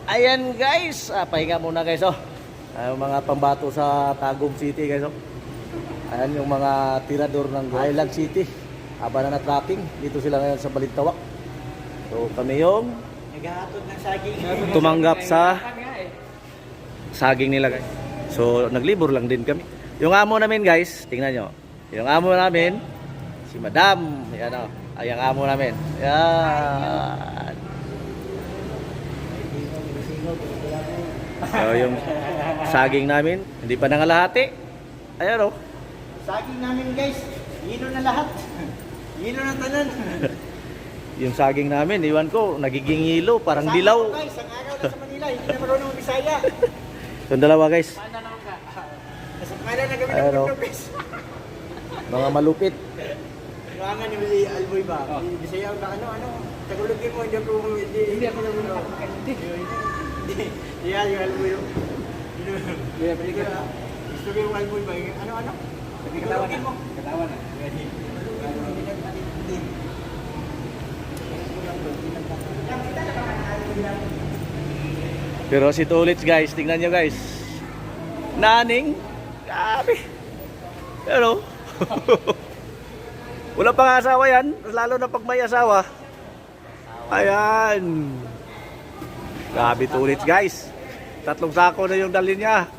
Ayan guys, pahinga muna guys oh. Yung mga pambato sa Tagum City guys oh. Ayan yung mga tirador ng Island City. Banana trapping. Dito sila ngayon sa Balintawak. So kami yung Naghahatod ng saging. tumanggap sa saging nila guys. So naglibor lang din kami. Yung amo namin guys, tingnan nyo. Yung amo namin, si Madam. Yan o, ay ang amo namin. Yan. So yung saging namin, hindi pa nangalahati. Ayan o. Saging namin guys, hino na lahat. Hino na tanan. Yung saging namin, iwan ko, nagiging hilo, parang Kasama dilaw. ko, guys, ang araw na sa Manila, hindi na marunong Bisaya. Yung dalawa guys, Paano naman ka? Nasa pangalan na kami ng Ayan, oh. mundo guys. mga malupit. Kailangan ni Willie Alboy ba? Bisaya ka ano? Tagalogin mo, hindi ako nabunod. Hindi yung Alboy yung... Gusto ko yung Alboy ba? Ano? Tagalogin mo. Katawan na. Pero si Tulits guys, tingnan nyo guys. Naning, grabe. Pero, wala pang asawa yan, lalo na pag may asawa. Ayan. Grabe Tulits guys. 3 sako na yung dali niya.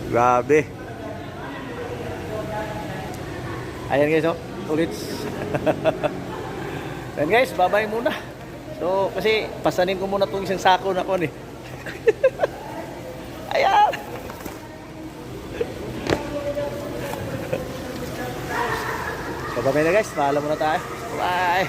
Grabe. Ayan guys, oh, Tulits. Ayan guys, bye-bye muna. So, kasi pasanin ko muna itong isang sako na kon eh. Ayan. So, bye-bye na guys. Paalam muna tayo. Bye.